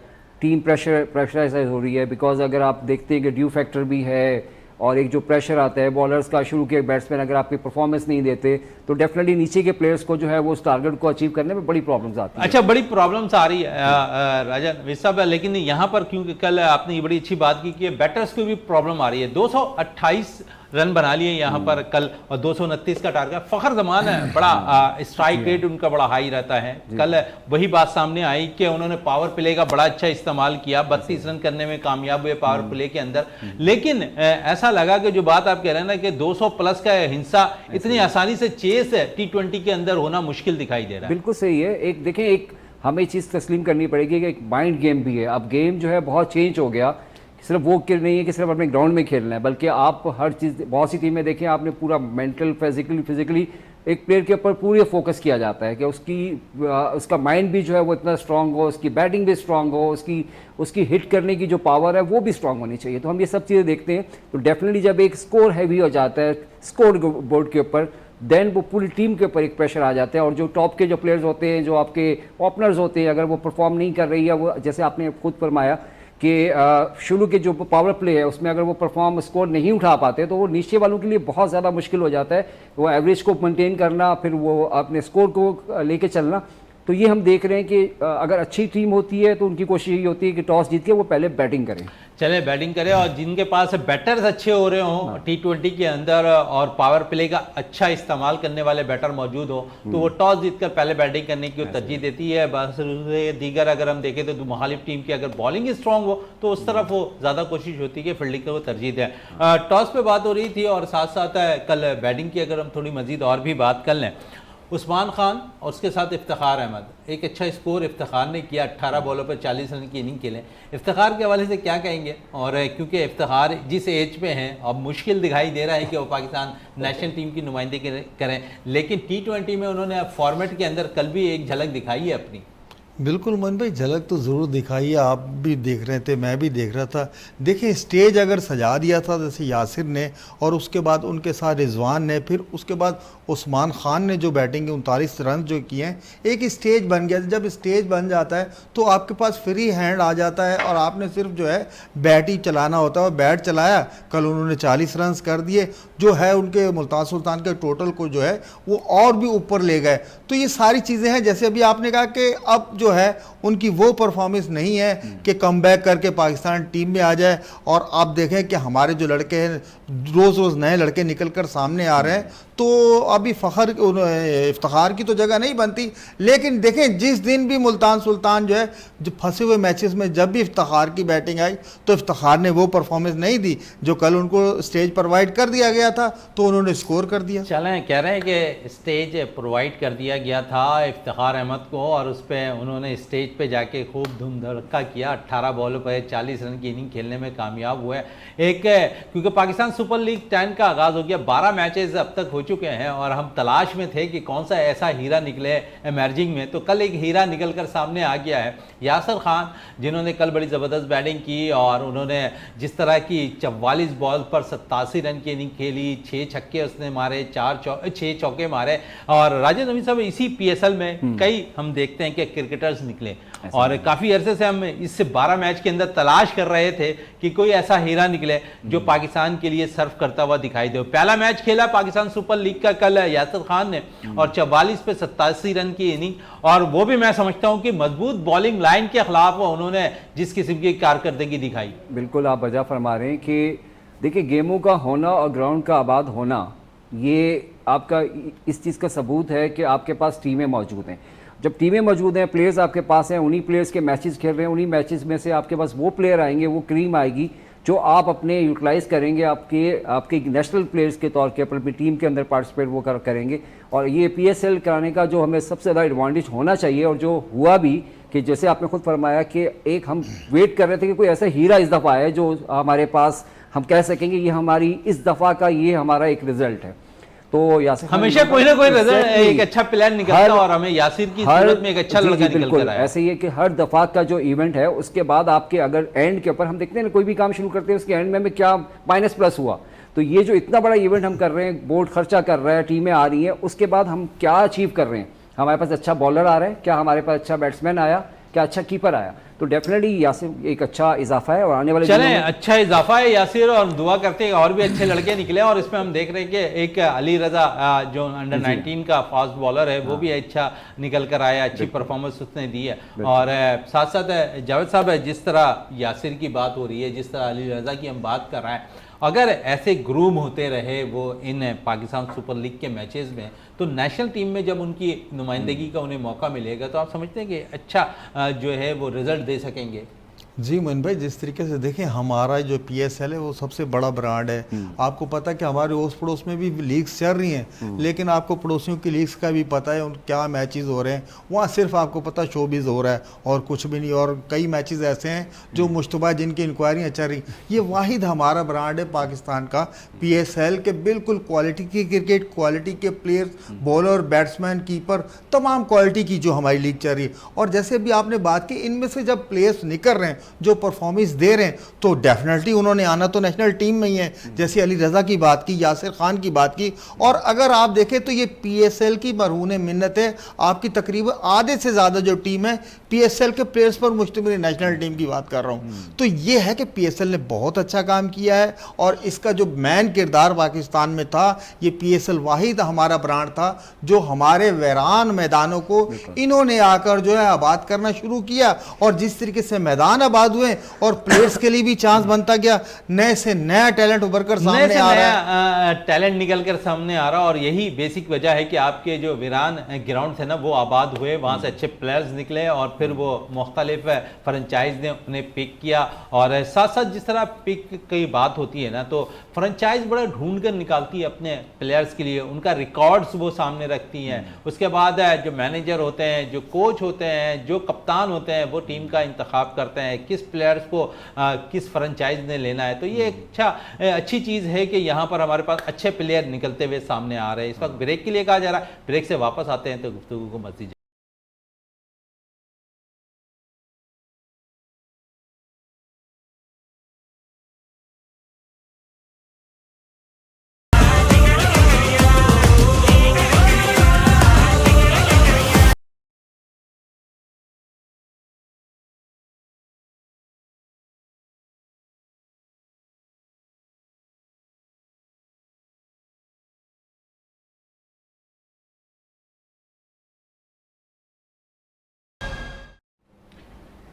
टीम प्रेशराइज हो रही है, बिकॉज अगर आप देखते हैं कि ड्यू फैक्टर भी है और एक जो प्रेशर आता है बॉलर्स का, शुरू के बैट्समैन अगर आपकी परफॉर्मेंस नहीं देते तो डेफिनेटली नीचे के प्लेयर्स को जो है वो उस टारगेट को अचीव करने में बड़ी प्रॉब्लम्स आती है। अच्छा, बड़ी प्रॉब्लम्स आ रही है राजा साहब, लेकिन यहाँ पर क्योंकि कल आपने ये बड़ी अच्छी बात की कि बैटर्स को भी प्रॉब्लम आ रही है। 228 रन बना लिए यहाँ पर कल और 229 का टारगेट। फखर जमान है, बड़ा स्ट्राइक रेट उनका बड़ा हाई रहता है। कल वही बात सामने आई कि उन्होंने पावर प्ले का बड़ा अच्छा इस्तेमाल किया, 32 रन करने में कामयाब हुए पावर प्ले के अंदर। लेकिन ऐसा लगा कि जो बात आप कह रहे हैं ना कि 200 प्लस का हिस्सा इतनी आसानी से चेस T20 के अंदर होना मुश्किल दिखाई दे रहा है। बिल्कुल सही है। एक देखें, एक हमें चीज़ तस्लीम करनी पड़ेगी कि एक माइंड गेम भी है। अब गेम जो है बहुत चेंज हो गया, सिर्फ वो नहीं है कि सिर्फ अपने ग्राउंड में खेलना है, बल्कि आप हर चीज़, बहुत सी टीमें देखें आपने पूरा मेंटल फिजिकली एक प्लेयर के ऊपर पूरी फोकस किया जाता है कि उसका माइंड भी जो है वो इतना स्ट्रांग हो, उसकी बैटिंग भी स्ट्रांग हो, उसकी हिट करने की जो पावर है वो भी स्ट्रांग होनी चाहिए। तो हम ये सब चीज़ें देखते हैं। तो डेफिनेटली जब एक स्कोर हैवी हो जाता है स्कोर बोर्ड के ऊपर, देन वो पूरी टीम के ऊपर एक प्रेशर आ जाता है। और जो टॉप के जो प्लेयर्स होते हैं, जो आपके ओपनर्स होते हैं, अगर वो परफॉर्म नहीं कर रही है, वो जैसे आपने खुद फरमाया कि शुरू के जो पावर प्ले है उसमें अगर वो परफॉर्म स्कोर नहीं उठा पाते तो वो नीचे वालों के लिए बहुत ज़्यादा मुश्किल हो जाता है। वो एवरेज को मेंटेन करना, फिर वो अपने स्कोर को लेके चलना। तो ये हम देख रहे हैं कि अगर अच्छी टीम होती है तो उनकी कोशिश यही होती है कि टॉस जीत के वो पहले बैटिंग करें। चले बैटिंग करें, और जिनके पास बैटर्स अच्छे हो रहे हों T20 के अंदर और पावर प्ले का अच्छा इस्तेमाल करने वाले बैटर मौजूद हो, तो वो टॉस जीतकर पहले बैटिंग करने की तरजीह देती है। बस दीगर अगर हम देखें तो मुखालिफ टीम की अगर बॉलिंग स्ट्रांग हो तो उस तरफ वो ज़्यादा कोशिश होती है कि फील्डिंग को तरजीह दें। टॉस पे बात हो रही थी और साथ साथ कल बैटिंग की अगर हम थोड़ी मजीद और भी बात कर लें, उस्मान खान और उसके साथ इफ्तिखार अहमद, एक अच्छा स्कोर इफ्तिखार ने किया, 18 बॉलों पर 40 रन की इनिंग खेले। इफ्तिखार के हवाले से क्या कहेंगे? और क्योंकि इफ्तिखार जिस एज पे हैं अब मुश्किल दिखाई दे रहा है कि वो पाकिस्तान नेशनल टीम की नुमाइंदगी करें, लेकिन T20 में उन्होंने अब फॉर्मेट के अंदर कल भी एक झलक दिखाई है अपनी। बिल्कुल मोइन भाई, झलक तो ज़रूर दिखाई है, आप भी देख रहे थे, मैं भी देख रहा था। देखिए स्टेज अगर सजा दिया था जैसे यासिर ने, और उसके बाद उनके साथ रिजवान ने, फिर उसके बाद उस्मान खान ने जो बैटिंग के 39 रन जो किए हैं, एक स्टेज बन गया। जब स्टेज बन जाता है तो आपके पास फ्री हैंड आ जाता है और आपने सिर्फ जो है बैट ही चलाना होता है। और बैट चलाया, कल उन्होंने 40 रन कर दिए, जो है उनके मुल्तान सुल्तान के टोटल को जो है वो और भी ऊपर ले गए। तो ये सारी चीज़ें हैं, जैसे अभी आपने कहा कि अब जो है उनकी वो परफॉर्मेंस नहीं है कि कमबैक करके पाकिस्तान टीम में आ जाए। और आप देखें कि हमारे जो लड़के हैं, रोज़ रोज़ नए लड़के निकल कर सामने आ रहे हैं, तो अभी इफ्तिखार की तो जगह नहीं बनती। लेकिन देखें जिस दिन भी मुल्तान सुल्तान जो है, जो फंसे हुए मैचेस में जब भी इफ्तिखार की बैटिंग आई तो इफ्तिखार ने वो परफॉर्मेंस नहीं दी जो कल उनको स्टेज प्रोवाइड कर दिया गया था, तो उन्होंने स्कोर कर दिया। चलें, कह रहे हैं कि स्टेज प्रोवाइड कर दिया गया था इफ्तिखार अहमद को, और उस पर उन्होंने स्टेज पे जाके खूब धूम धड़का किया, 18 बॉलों पर 40 रन की इनिंग खेलने में कामयाब हुए। एक क्योंकि पाकिस्तान सुपर लीग 10 का आगाज़ हो गया, 12 मैचेस अब तक हो चुके हैं और हम तलाश में थे कि कौन सा ऐसा हीरा निकले एमर्जिंग में, तो कल एक हीरा निकल कर सामने आ गया है, यासिर खान, जिन्होंने कल बड़ी ज़बरदस्त बैटिंग की और उन्होंने जिस तरह की 44 बॉल पर 87 रन की इनिंग खेली, 6 छक्के उसने मारे, 6 चौके मारे। और राजेंद्र नवीन साहब, इसी PSL में कई हम देखते हैं कि क्रिकेटर्स निकले और काफ़ी अरसे से हम इससे 12 मैच के अंदर तलाश कर रहे थे कि कोई ऐसा हीरा निकले जो पाकिस्तान के लिए सर्व करता हुआ दिखाई दे। पहला मैच खेला पाकिस्तान सुपर लीग का कल यासिर खान ने और 44 पे 87 रन की इनिंग, और वो भी मैं समझता हूं कि मजबूत बॉलिंग लाइन के खिलाफ उन्होंने जिस किस्म की कारकर्दगी दिखाई। बिल्कुल आप वजह फरमा रहे हैं कि देखिए गेमों का होना और ग्राउंड का आबाद होना, ये आपका इस चीज़ का सबूत है कि आपके पास टीमें मौजूद हैं। जब टीमें मौजूद हैं, प्लेयर्स आपके पास हैं, उन्हीं प्लेयर्स के मैचेस खेल रहे हैं, उन्हीं मैचेस में से आपके पास वो प्लेयर आएंगे, वो क्रीम आएगी जो आप अपने यूटिलाइज़ करेंगे, आपके नेशनल प्लेयर्स के तौर के अपनी टीम के अंदर पार्टिसिपेट वो करेंगे। और ये PSL कराने का जो हमें सबसे ज़्यादा एडवांटेज होना चाहिए, और जो हुआ भी कि जैसे आपने खुद फरमाया कि एक हम वेट कर रहे थे कि कोई ऐसा हीरा इस दफ़ा आए जो हमारे पास हम कह सकेंगे ये हमारी इस दफ़ा का ये हमारा एक रिजल्ट है। तो यासिर हमेशा कोई ना कोई रिजल्ट, एक अच्छा प्लेयर निकलता और हमें यासिर की सूरत में एक अच्छा लड़का निकल कर आया। ऐसे ही है कि हर दफा का जो इवेंट है उसके बाद आपके अगर एंड के ऊपर हम देखते हैं ना, कोई भी काम शुरू करते हैं उसके एंड में हमें क्या माइनस प्लस हुआ, तो ये जो इतना बड़ा इवेंट हम कर रहे हैं, बोर्ड खर्चा कर रहा है, टीमें आ रही हैं, उसके बाद हम क्या अचीव कर रहे हैं, हमारे पास अच्छा बॉलर आ रहा है, क्या हमारे पास अच्छा बैट्समैन आया, क्या अच्छा कीपर आया, तो डेफिनेटली यासिर एक अच्छा इजाफा है। और आने वाले चलें, अच्छा इजाफा है यासिर, और दुआ करते हैं और भी अच्छे लड़के निकले। और इसमें हम देख रहे हैं कि एक अली रजा जो अंडर 19 का फास्ट बॉलर है, वो भी अच्छा निकल कर आया, अच्छी परफॉर्मेंस उसने दी है। और साथ साथ जावेद साहब, जिस तरह यासिर की बात हो रही है, जिस तरह अली रजा की हम बात कर रहे हैं, अगर ऐसे ग्रूम होते रहे वो इन पाकिस्तान सुपर लीग के मैचेस में, तो नेशनल टीम में जब उनकी नुमाइंदगी का उन्हें मौका मिलेगा तो आप समझते हैं कि अच्छा जो है वो रिजल्ट दे सकेंगे? जी मोइन भाई, जिस तरीके से देखें हमारा जो PSL है वो सबसे बड़ा ब्रांड है। आपको पता है कि हमारे ओस पड़ोस में भी लीग्स चल रही हैं, लेकिन आपको पड़ोसियों की लीग्स का भी पता है उन क्या मैचेस हो रहे हैं। वहाँ सिर्फ आपको पता शोबिज़ हो रहा है और कुछ भी नहीं, और कई मैचेस ऐसे हैं जो मुश्तबा जिनकी इंक्वायरियाँ चल रही। ये वाहिद हमारा ब्रांड है पाकिस्तान का PSL के, बिल्कुल क्वालिटी की क्रिकेट, क्वालिटी के प्लेयर्स, बॉलर, बैट्समैन, कीपर, तमाम क्वालिटी की जो हमारी लीग चल रही है। और जैसे भी आपने बात की, इनमें से जब प्लेयर्स निकल रहे हैं जो परफॉर्मेंस दे रहे हैं, तो डेफिनेटली उन्होंने आना तो नेशनल टीम में ही है। जैसे अली रजा की बात की, यासिर खान की बात की, और अगर आप देखें तो ये PSL की मरहून मिन्नत है। आपकी तकरीबन आधे से ज़्यादा जो टीम है PSL के प्लेयर्स पर मुश्तमिल, नेशनल टीम की बात कर रहा हूँ। तो ये है कि PSL ने बहुत अच्छा काम किया है, और इसका जो मैन किरदार पाकिस्तान में था, ये PSL वाहिद हमारा ब्रांड था जो हमारे वैरान मैदानों को इन्होंने आकर जो है आबाद करना शुरू किया। और जिस तरीके से मैदान आबाद हुए और प्लेयर्स के लिए भी चांस बनता गया, नए से नया टैलेंट उभर कर सामने आ रहा है, टैलेंट निकल कर सामने आ रहा। और यही बेसिक वजह है कि आपके जो वीरान ग्राउंड थे ना वो आबाद हुए, वहाँ से अच्छे प्लेयर्स निकले, और फिर वो मुख्तलिफ फ्रेंचाइज ने उन्हें पिक किया। और साथ साथ जिस तरह पिक की बात होती है ना, तो फ्रेंचाइज बड़ा ढूंढ कर निकालती है अपने प्लेयर्स के लिए, उनका रिकॉर्ड्स वो सामने रखती हैं। उसके बाद जो मैनेजर होते हैं, जो कोच होते हैं, जो कप्तान होते हैं, वो टीम का इंतखाब करते हैं किस प्लेयर्स को किस फ्रेंचाइज ने लेना है। तो ये एक अच्छी चीज़ है कि यहाँ पर हमारे पास अच्छे प्लेयर निकलते हुए सामने आ रहे हैं। इस वक्त ब्रेक के लिए कहा जा रहा है, ब्रेक से वापस आते हैं तो गुफ्तगू को मज़ीद।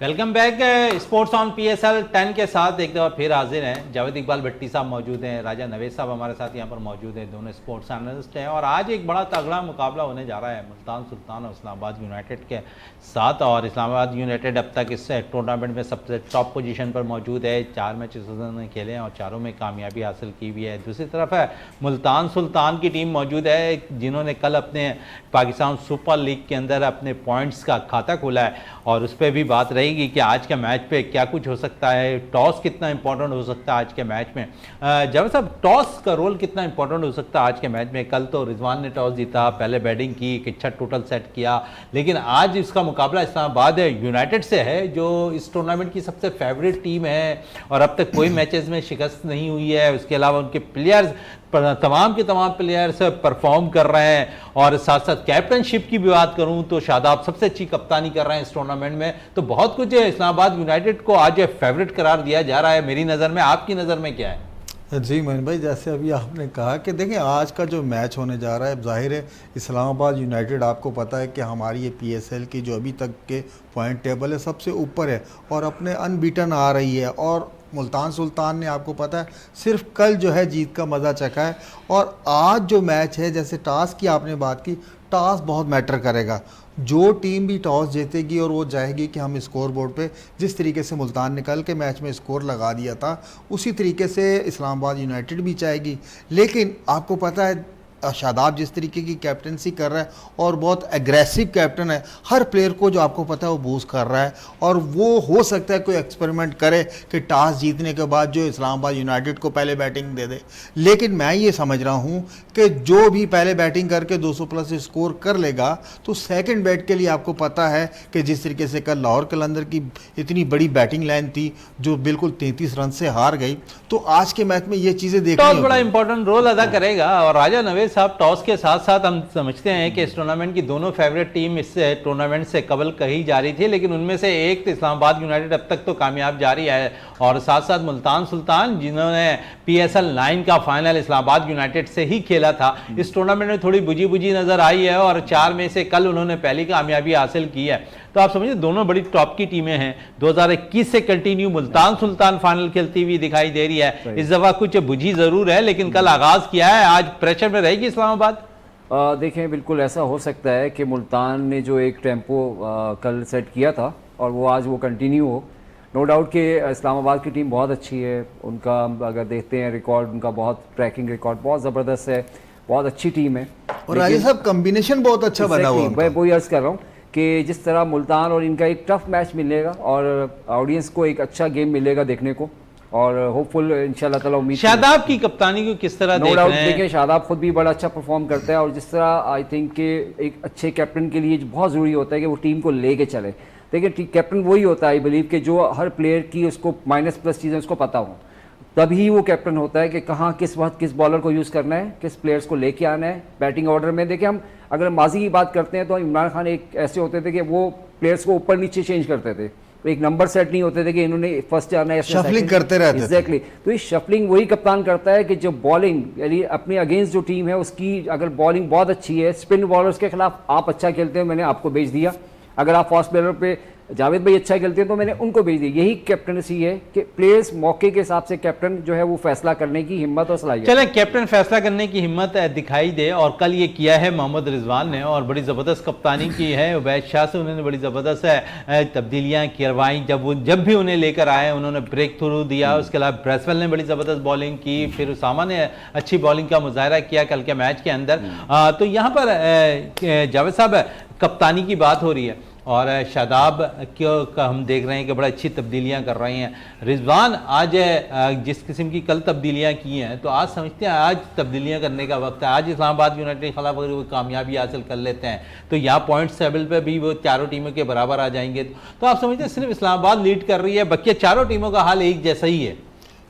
Welcome back. Sports on PSL 10 के साथ एक दफ़ा फिर हाजिर हैं। जावेद इकबाल भट्टी साहब मौजूद हैं, राजा नवेद साहब हमारे साथ यहाँ पर मौजूद हैं, दोनों स्पोर्ट्स एनालिस्ट हैं। और आज एक बड़ा तगड़ा मुकाबला होने जा रहा है मुल्तान सुल्तान और इस्लामाबाद यूनाइटेड के साथ। और इस्लामाबाद यूनाइटेड अब तक इस टूर्नामेंट में सबसे टॉप पोजीशन पर मौजूद है। 4 मैचेस उन्होंने खेले हैं और चारों में कामयाबी हासिल की हुई है। दूसरी तरफ है मुल्तान सुल्तान की टीम मौजूद है, जिन्होंने कल अपने पाकिस्तान सुपर लीग के अंदर अपने पॉइंट्स का खाता खोला है, और उस पर भी बात रहेगी कि आज के मैच पे क्या कुछ हो सकता है, टॉस कितना इंपॉर्टेंट हो सकता है आज के मैच में। जावेद साहब, टॉस का रोल कितना इंपॉर्टेंट हो सकता है आज के मैच में? कल तो रिजवान ने टॉस जीता, पहले बैटिंग की, एक अच्छा टोटल सेट किया, लेकिन आज इसका मुकाबला इस्लामाबाद यूनाइटेड से है, जो इस टूर्नामेंट की सबसे फेवरेट टीम है और अब तक कोई मैचेस में शिकस्त नहीं हुई है। उसके अलावा उनके प्लेयर्स, तमाम के तमाम प्लेयर्स परफॉर्म कर रहे हैं। और साथ साथ कैप्टनशिप की भी बात करूं तो शादाब सबसे अच्छी कप्तानी कर रहे हैं इस टूर्नामेंट में। तो बहुत कुछ इस्लामाबाद यूनाइटेड को आज फेवरेट करार दिया जा रहा है मेरी नज़र में। आपकी नज़र में क्या है? जी मोइन भाई, जैसे अभी आपने कहा कि देखिए आज का जो मैच होने जा रहा है, जाहिर है इस्लामाबाद यूनाइटेड, आपको पता है कि हमारी ये PSL की जो अभी तक के पॉइंट टेबल है सबसे ऊपर है और अपने अनबीटन आ रही है। और मुल्तान सुल्तान ने आपको पता है सिर्फ कल जो है जीत का मज़ा चखा है। और आज जो मैच है, जैसे टॉस की आपने बात की, टॉस बहुत मैटर करेगा। जो टीम भी टॉस जीतेगी और वो जाएगी कि हम स्कोर बोर्ड पे, जिस तरीके से मुल्तान ने कल के मैच में स्कोर लगा दिया था, उसी तरीके से इस्लामाबाद यूनाइटेड भी चाहेगी। लेकिन आपको पता है शादाब जिस तरीके की कैप्टनसी कर रहा है और बहुत एग्रेसिव कैप्टन है, हर प्लेयर को जो आपको पता है वो बूस्ट कर रहा है। और वो हो सकता है कोई एक्सपेरिमेंट करे कि टॉस जीतने के बाद जो इस्लामाबाद यूनाइटेड को पहले बैटिंग दे दे। लेकिन मैं ये समझ रहा हूँ कि जो भी पहले बैटिंग करके 200 प्लस स्कोर कर लेगा, तो सेकंड बैट के लिए आपको पता है कि जिस तरीके से कल लाहौर कलंदर की इतनी बड़ी बैटिंग लाइन थी जो बिल्कुल 33 रन से हार गई, तो आज के मैच में ये चीज़ें देखनी टॉस बड़ा इंपॉर्टेंट रोल अदा करेगा। और राजा नवेद साहब, टॉस के साथ साथ हम समझते हैं कि इस टूर्नामेंट की दोनों फेवरेट टीम इस टूर्नामेंट से कबल कही जा रही थी, लेकिन उनमें से एक तो इस्लामाबाद यूनाइटेड अब तक तो कामयाब जारी है, और साथ साथ मुल्तान सुल्तान जिन्होंने PSL 9 का फाइनल इस्लामाबाद यूनाइटेड से ही खेला था, इस टूर्नामेंट में थोड़ी बुझी बुझी नजर आई है और 4 में से कल उन्होंने पहली कामयाबी हासिल की है। तो आप समझिए दोनों बड़ी टॉप की टीमें हैं। 2021 से कंटिन्यू मुल्तान सुल्तान फाइनल खेलती हुई दिखाई दे रही है। इस दफा कुछ बुझी जरूर है, लेकिन कल आगाज किया है, आज प्रेशर में रहेगी इस्लामाबाद। देखें, बिल्कुल ऐसा हो सकता है कि मुल्तान ने जो एक टेम्पो कल सेट किया था और वो आज वो कंटिन्यू हो। नो डाउट कि इस्लामाबाद की टीम बहुत अच्छी है, उनका अगर देखते हैं रिकॉर्ड, उनका बहुत ट्रैकिंग रिकॉर्ड बहुत ज़बरदस्त है, बहुत अच्छी टीम है। और राजेश साहब कम्बिनेशन बहुत अच्छा बना हुआ है। मैं वही अर्ज़ कर रहा हूँ कि जिस तरह मुल्तान और इनका एक टफ मैच मिलेगा और ऑडियंस को एक अच्छा गेम मिलेगा देखने को, और होपफुल इंशाल्लाह ताला उम्मीद। शादाब की कप्तानी को किस तरह देख रहे हैं? देखिए, शादाब खुद भी बड़ा अच्छा परफॉर्म करता है और जिस तरह आई थिंक कि एक अच्छे कैप्टन के लिए बहुत ज़रूरी होता है कि वो टीम को लेके चले। देखिए कैप्टन वही होता है आई बिलीव कि जो हर प्लेयर की उसको माइनस प्लस चीज़ें उसको पता हो, तभी वो कैप्टन होता है कि कहाँ किस वक्त किस बॉलर को यूज़ करना है, किस प्लेयर्स को लेके आना है बैटिंग ऑर्डर में। देखिए हम अगर माजी की बात करते हैं तो इमरान खान एक ऐसे होते थे कि वो प्लेयर्स को ऊपर नीचे चेंज करते थे, तो एक नंबर सेट नहीं होते थे कि इन्होंने फर्स्ट जाना है, शफलिंग करते रहते थे। एग्जैक्टली। तो ये शफलिंग वही कप्तान करता है कि जो बॉलिंग यानी अपने अगेंस्ट जो टीम है उसकी अगर बॉलिंग बहुत अच्छी है, स्पिन बॉलर्स के खिलाफ आप अच्छा खेलते हो मैंने आपको भेज दिया, अगर आप फास्ट बॉलर पे जावेद भाई अच्छा खेलते हैं तो मैंने उनको भेज दिया। यही कैप्टनसी है कि प्लेयर्स मौके के हिसाब से कैप्टन जो है वो फैसला करने की हिम्मत और सलाहियत। चले कैप्टन फैसला करने की हिम्मत दिखाई दे, और कल ये किया है मोहम्मद रिजवान ने, और बड़ी ज़बरदस्त कप्तानी की है उबैद शाह से। उन्होंने बड़ी ज़बरदस्त तब्दीलियाँ करवाई, जब भी उन्हें लेकर आए उन्होंने ब्रेक थ्रू दिया। उसके अलावा ब्रेसवेल ने बड़ी ज़बरदस्त बॉलिंग की, फिर उसामा ने अच्छी बॉलिंग का मुजाहरा किया कल के मैच के अंदर। तो यहाँ पर जावेद साहब कप्तानी की बात हो रही है, और शादाब क्यों का हम देख रहे हैं कि बड़ा अच्छी तब्दीलियां कर रहे हैं। रिजवान आज जिस किस्म की कल तब्दीलियां की हैं, तो आज समझते हैं आज तब्दीलियां करने का वक्त है। आज इस्लामाबाद यूनाइटेड के खिलाफ अगर वो कामयाबी हासिल कर लेते हैं तो यहाँ पॉइंट्स टेबल पे भी वो चारों टीमों के बराबर आ जाएंगे। तो आप समझते हैं सिर्फ इस्लामाबाद लीड कर रही है, बाकी चारों टीमों का हाल एक जैसा ही है।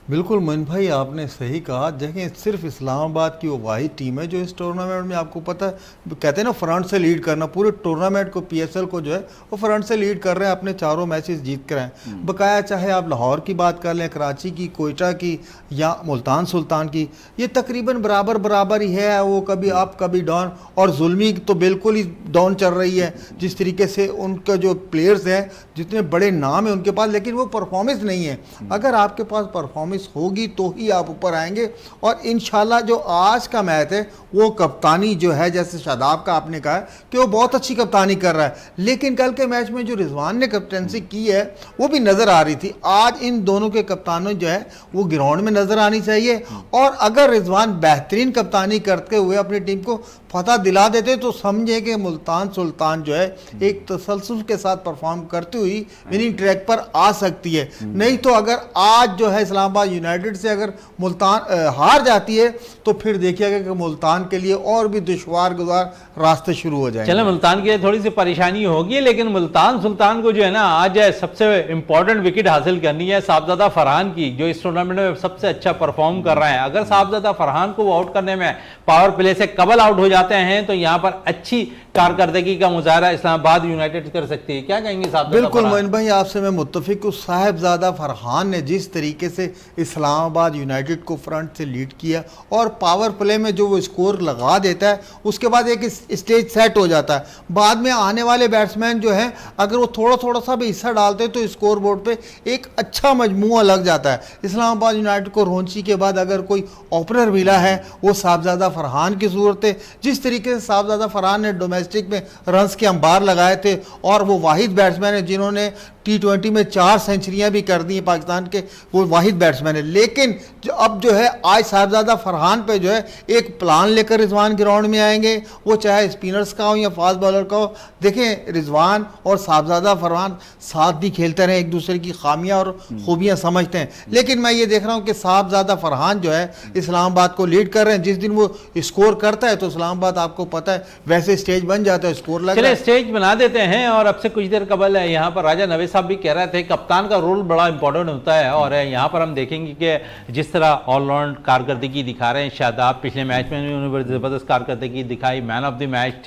बिल्कुल मोइन भाई आपने सही कहा। देखें सिर्फ इस्लामाबाद की वो वाहिद टीम है जो इस टूर्नामेंट में, आपको पता है कहते हैं ना फ्रंट से लीड करना, पूरे टूर्नामेंट को पीएसएल को जो है वो फ्रंट से लीड कर रहे हैं, अपने चारों मैचेस जीत कर हैं। बकाया चाहे आप लाहौर की बात कर लें, कराची की, कोयटा की या मुल्तान सुल्तान की, ये तकरीबन बराबर बराबर ही है। वो कभी अप कभी डाउन, और जुल्मी तो बिल्कुल ही डाउन चल रही है। जिस तरीके से उनके जो प्लेयर्स हैं, जितने बड़े नाम हैं उनके पास, लेकिन वो परफॉर्मेंस नहीं है। अगर आपके पास परफॉर्मेंस होगी तो ही आप ऊपर आएंगे। और इंशाल्लाह जो आज का मैच है वो कप्तानी जो है, जैसे शादाब का आपने कहा कि वो बहुत अच्छी कप्तानी कर रहा है, लेकिन कल के मैच में जो रिजवान ने कैप्टनसी की है वो भी नज़र आ रही थी। आज इन दोनों के कप्तानों जो है वो ग्राउंड में नज़र आनी चाहिए, और अगर रिजवान बेहतरीन कप्तानी करते हुए अपनी टीम को फतह दिला देते तो समझे कि मुल्तान सुल्तान जो है एक तसलसल के साथ परफॉर्म करती हुई विनिंग ट्रैक पर आ सकती है। नहीं तो अगर आज जो है इस्लामाबाद यूनाइटेड से अगर मुल्तान हार जाती है तो फिर देखिएगा कि मुल्तान के लिए और भी दुश्वार गुजार रास्ते शुरू हो जाएंगे। चलो मुल्तान के लिए थोड़ी सी परेशानी होगी, लेकिन मुल्तान सुल्तान को जो है ना आज सबसे इंपॉर्टेंट विकेट हासिल करनी है साहबजादा फरहान की, जो इस टूर्नामेंट में सबसे अच्छा परफॉर्म कर रहे हैं। अगर साहबजादा फरहान को आउट करने में पावर प्ले से कबल आउट हो जाते हैं तो यहाँ पर अच्छी कारकर्दगी का मुजाहरा इस्लामाबाद यूनाइटेड कर सकती है। क्या कहेंगे साहब? बिल्कुल मोइन भाई आपसे मैं मुत्तफिक हूँ। साहबजादा फरहान ने जिस तरीके से इस्लामाबाद यूनाइटेड को फ्रंट से लीड किया और पावर प्ले में जो वो स्कोर लगा देता है, उसके बाद एक स्टेज सेट हो जाता है। बाद में आने वाले बैट्समैन जो हैं अगर वो थोड़ा थोड़ा सा भी हिस्सा डालते हैं तो स्कोर बोर्ड पे एक अच्छा मजमुआ लग जाता है। इस्लामाबाद यूनाइटेड को रोंची के बाद अगर कोई ओपनर मिला है वो साहबजादा फरहान की सूरत है। जिस तरीके से साहबजादा फरहान ने डोमेस्टिक में रन्स के अंबार लगाए थे, और वो वाहिद बैट्समैन है जिन्होंने T20 में 4 सेंचुरियां भी कर दी हैं पाकिस्तान के, वो वाहिद बैट्समैन है। लेकिन अब जो है आज साहबजादा फरहान पे जो है एक प्लान लेकर रिजवान ग्राउंड में आएंगे, वो चाहे स्पिनर्स का हो या फास्ट बॉलर का हो। देखें रिजवान और साहबजादा फरहान साथ भी खेलते रहे, एक दूसरे की खामियां और खूबियां समझते हैं। लेकिन मैं ये देख रहा हूँ कि साहबजादा फरहान जो है इस्लामाबाद को लीड कर रहे हैं। जिस दिन वो स्कोर करता है तो इस्लामाबाद आपको पता है वैसे स्टेज बन जाता है, स्कोर लग चलिए स्टेज बना देते हैं। और अब से कुछ देर कबल यहाँ पर राजा नवेद साहब भी कह रहे थे कप्तान का रोल बड़ा इंपॉर्टेंट होता है, और यहाँ पर हम देखेंगे कि जिस तरह ऑलराउंड कारकर्दगी दिखा रहे हैं शादाब, पिछले मैच में उन्होंने बड़ी ज़बरदस्त कारकर्दगी दिखाई, मैन ऑफ द मैच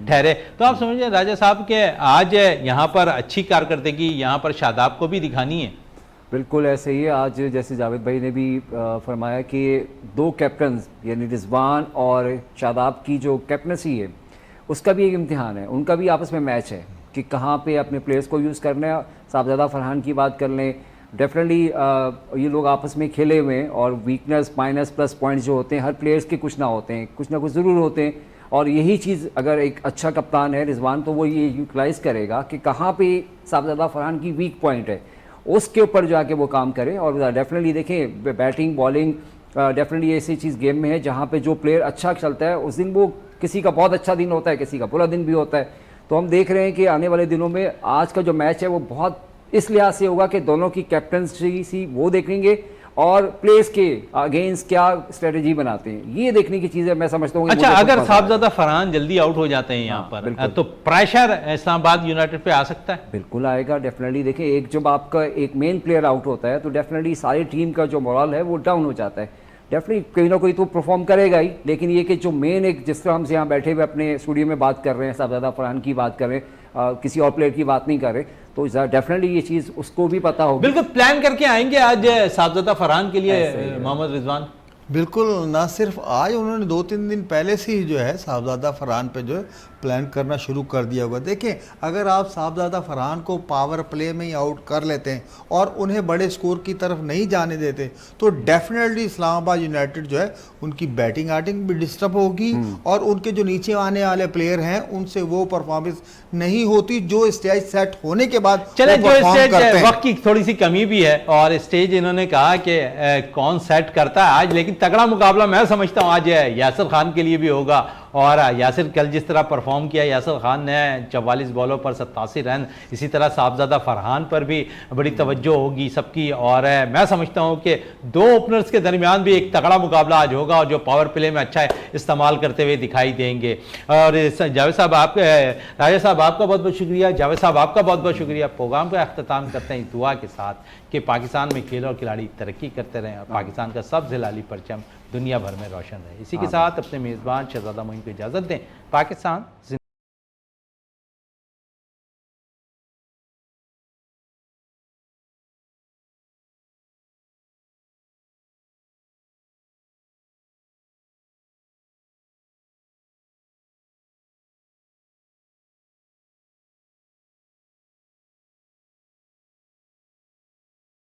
ठहरे। तो आप समझिए राजा साहब के आज यहाँ पर अच्छी कारकर्दगी यहाँ पर शादाब को भी दिखानी है। बिल्कुल ऐसे ही है। आज जैसे जावेद भाई ने भी फरमाया कि 2 कैप्टन यानी रिजवान और शादाब की जो कैप्टनसी है उसका भी एक इम्तिहान है, उनका भी आपस में मैच है कि कहाँ पे अपने प्लेयर्स को यूज़ करना है। साहबजादा फरहान की बात कर लें, डेफिनेटली ये लोग आपस में खेले हुए हैं, और वीकनेस माइनस प्लस पॉइंट्स जो होते हैं हर प्लेयर्स के कुछ ना होते हैं, कुछ ना कुछ ज़रूर होते हैं। और यही चीज़ अगर एक अच्छा कप्तान है रिजवान तो वो ये यूटिलाइज़ करेगा कि कहाँ पे साहबजादा फरहान की वीक पॉइंट है, उसके ऊपर जाके वो काम करें। और डेफिनेटली देखें बैटिंग बॉलिंग डेफिनेटली ऐसी चीज़ गेम में है जहाँ पे जो प्लेयर अच्छा चलता है उस दिन वो किसी का बहुत अच्छा दिन होता है, किसी का बुरा दिन भी होता है। तो हम देख रहे हैं कि आने वाले दिनों में आज का जो मैच है वो बहुत इस लिहाज से होगा कि दोनों की कैप्टनसी वो देखेंगे और प्लेयर्स के अगेंस्ट क्या स्ट्रेटजी बनाते हैं, ये देखने की चीज़ है। मैं समझता हूँ कि अच्छा, मुझे अगर बहुत मजा साहबजादा फरहान जल्दी आउट हो जाते हैं यहाँ हाँ, पर बिल्कुल। तो प्रेशर इस्लामाबाद यूनाइटेड पे आ सकता है। बिल्कुल आएगा, डेफिनेटली। देखिए, एक जब आपका एक मेन प्लेयर आउट होता है तो डेफिनेटली सारी टीम का जो मोरल है वो डाउन हो जाता है। डेफिनेटली कोई ना कोई तो परफॉर्म करेगा ही, लेकिन ये कि जो मेन एक, जिस तरह हम यहाँ बैठे हुए अपने स्टूडियो में बात कर रहे हैं, साहबजादा फरहान की बात कर रहे हैं, किसी और प्लेयर की बात नहीं कर रहे, तो डेफिनेटली ये चीज़ उसको भी पता होगी। बिल्कुल प्लान करके आएंगे आज साहबजादा फरहान के लिए ऐसे ही है। मोहम्मद रिजवान। बिल्कुल, ना सिर्फ आज, उन्होंने 2-3 दिन पहले से ही जो है साहबजादा फरहान पे जो है प्लान करना शुरू कर दिया होगा। देखें, अगर आप साहबजादा फरहान को पावर प्ले में ही आउट कर लेते हैं और उन्हें बड़े स्कोर की तरफ नहीं जाने देते तो डेफिनेटली इस्लामाबाद यूनाइटेड जो है उनकी बैटिंग आर्टिंग भी डिस्टर्ब होगी और उनके जो नीचे आने वाले प्लेयर हैं उनसे वो परफॉर्मेंस नहीं होती जो स्टेज सेट होने के बाद चले, वो जो परफॉर्म स्टेज करते हैं। वक्त की थोड़ी सी कमी भी है और स्टेज इन्होंने कहा कि कौन सेट करता है आज, लेकिन तगड़ा मुकाबला मैं समझता हूँ आज यासिर खान के लिए भी होगा। और यासिर कल जिस तरह परफॉर्म किया, यासिर खान ने 44 बॉलों पर 87 रन, इसी तरह साहबजादा फरहान पर भी बड़ी तवज्जो होगी सबकी। और मैं समझता हूँ कि दो ओपनर्स के दरमियान भी एक तगड़ा मुकाबला आज होगा और जो पावर प्ले में अच्छा इस्तेमाल करते हुए दिखाई देंगे। और जावेद साहब राजा साहब आपका बहुत बहुत शुक्रिया, जावेद साहब आपका बहुत बहुत शुक्रिया। प्रोग्राम का अख्ताम करते हैं इस दुआ के साथ कि पाकिस्तान में खेल और खिलाड़ी तरक्की करते रहें और पाकिस्तान का सब जिलाली परचम दुनिया भर में रोशन रहे। इसी के साथ अपने मेज़बान शहजादा मोइन को इजाज़त दें। पाकिस्तान